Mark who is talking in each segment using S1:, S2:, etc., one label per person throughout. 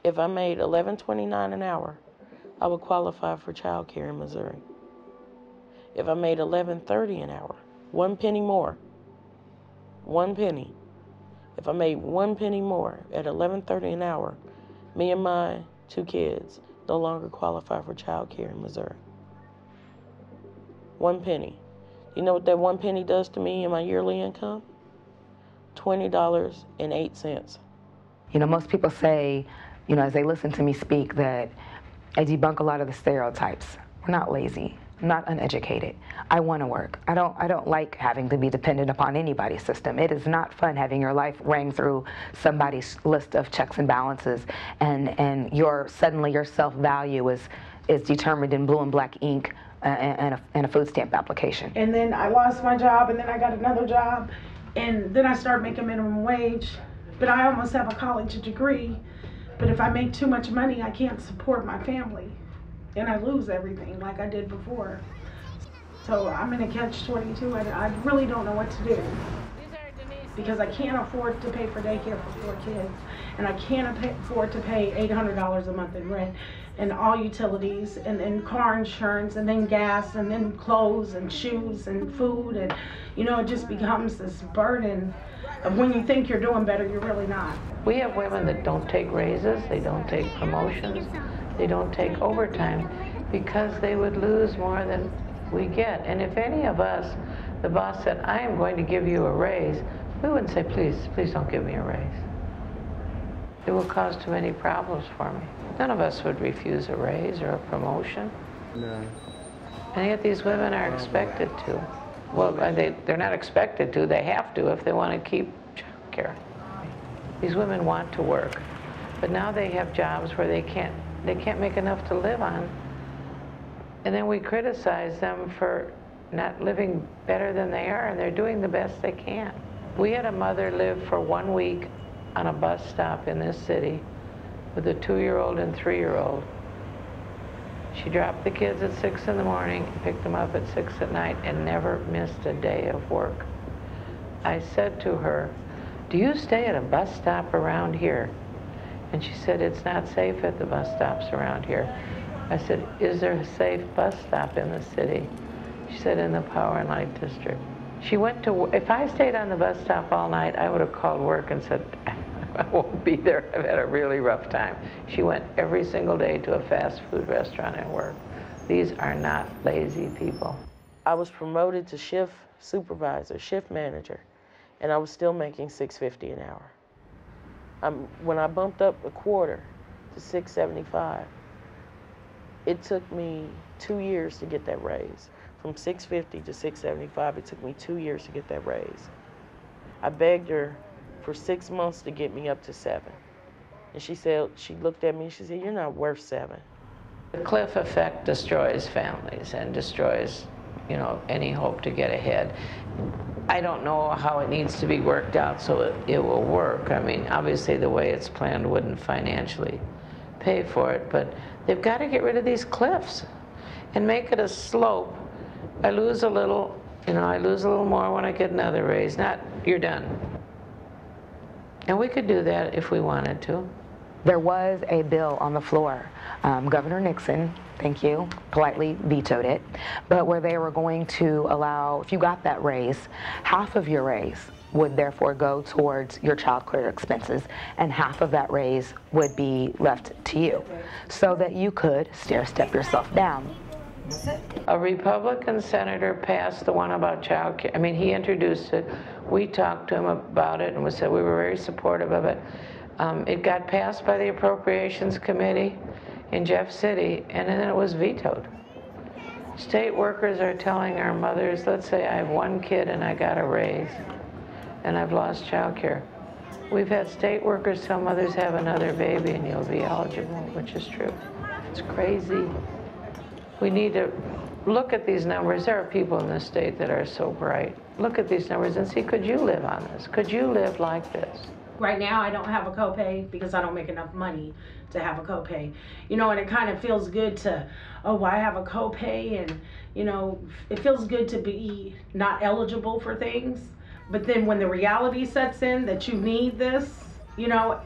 S1: If I made $11.29 an hour, I would qualify for child care in Missouri. If I made $11.30 an hour, 1 penny more, 1 penny. If I made 1 penny more at $11.30 an hour, me and my 2 kids no longer qualify for child care in Missouri. 1 penny. You know what that 1 penny does to me in my yearly income? $20.08.
S2: You know, most people say, you know, as they listen to me speak, that I debunk a lot of the stereotypes. We're not lazy. I'm not uneducated. I want to work. I don't like having to be dependent upon anybody's system. It is not fun having your life rang through somebody's list of checks and balances, and suddenly your self-value is determined in blue and black ink and a food stamp application.
S3: And then I lost my job, and then I got another job, and then I started making minimum wage. But I almost have a college degree. But if I make too much money, I can't support my family. And I lose everything like I did before. So I'm in a catch-22. I really don't know what to do. Because I can't afford to pay for daycare for 4 kids. And I can't afford to pay $800 a month in rent. And all utilities, and then car insurance, and then gas, and then clothes, and shoes, and food. And, you know, it just becomes this burden of when you think you're doing better, you're really not.
S4: We have women that don't take raises, they don't take promotions, they don't take overtime because they would lose more than we get. And if any of us, the boss said, I am going to give you a raise, we wouldn't say, please don't give me a raise. It will cause too many problems for me. None of us would refuse a raise or a promotion. No. And yet these women are expected to. Well, they're not expected to, they have to if they want to keep child care. These women want to work, but now they have jobs where they can't make enough to live on. And then we criticize them for not living better than they are, and they're doing the best they can. We had a mother live for 1 week on a bus stop in this city with a 2-year-old and 3-year-old. She dropped the kids at 6 in the morning, picked them up at 6 at night, and never missed a day of work. I said to her, do you stay at a bus stop around here? And she said, it's not safe at the bus stops around here. I said, is there a safe bus stop in the city? She said, in the Power and Light District. She went to, if I stayed on the bus stop all night, I would have called work and said, I won't be there, I've had a really rough time. She went every single day to a fast food restaurant and worked. These are not lazy people.
S1: I was promoted to shift supervisor, shift manager, and I was still making $6.50 an hour. When I bumped up a quarter to $6.75, it took me 2 years to get that raise. From $6.50 to $6.75, it took me 2 years to get that raise. I begged her for 6 months to get me up to 7. And she said, she looked at me and she said, you're not worth 7.
S4: The cliff effect destroys families and destroys, you know, any hope to get ahead. I don't know how it needs to be worked out so it will work. I mean, obviously the way it's planned wouldn't financially pay for it, but they've got to get rid of these cliffs and make it a slope. I lose a little, you know, I lose a little more when I get another raise. Not, you're done. And we could do that if we wanted to.
S2: There was a bill on the floor. Governor Nixon, thank you, politely vetoed it, but where they were going to allow, if you got that raise, half of your raise would therefore go towards your child care expenses, and half of that raise would be left to you, so that you could stair-step yourself down.
S4: A Republican senator passed the one about child care. I mean, he introduced it. We talked to him about it, and we said we were very supportive of it. It got passed by the Appropriations Committee in Jeff City, and then it was vetoed. State workers are telling our mothers, let's say I have 1 kid and I got a raise, and I've lost child care. We've had state workers tell mothers, have another baby and you'll be eligible, which is true. It's crazy. We need to look at these numbers. There are people in this state that are so bright. Look at these numbers and see, could you live on this? Could you live like this?
S3: Right now, I don't have a copay because I don't make enough money to have a copay. You know, and it kind of feels good to, oh, I have a copay, and, you know, it feels good to be not eligible for things. But then when the reality sets in that you need this, you know,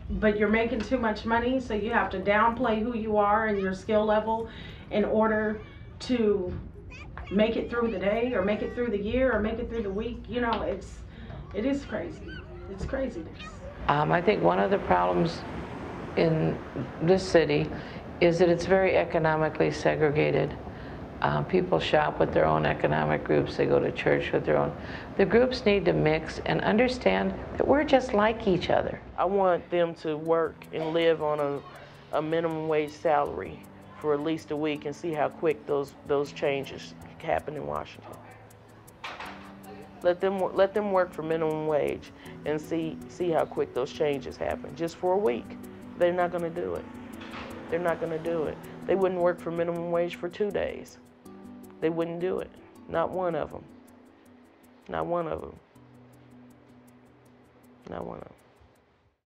S3: but you're making too much money, so you have to downplay who you are and your skill level in order to make it through the day or make it through the year or make it through the week. You know, it is crazy. It's craziness.
S4: I think one of the problems in this city is that it's very economically segregated. People shop with their own economic groups. They go to church with their own. The groups need to mix and understand that we're just like each other.
S1: I want them to work and live on a minimum wage salary for at least a week and see how quick those changes happen in Washington. Let them work for minimum wage and see how quick those changes happen. Just for a week. They're not going to do it. They're not going to do it. They wouldn't work for minimum wage for 2 days. They wouldn't do it. Not one of them. Not one of them. Not one of them.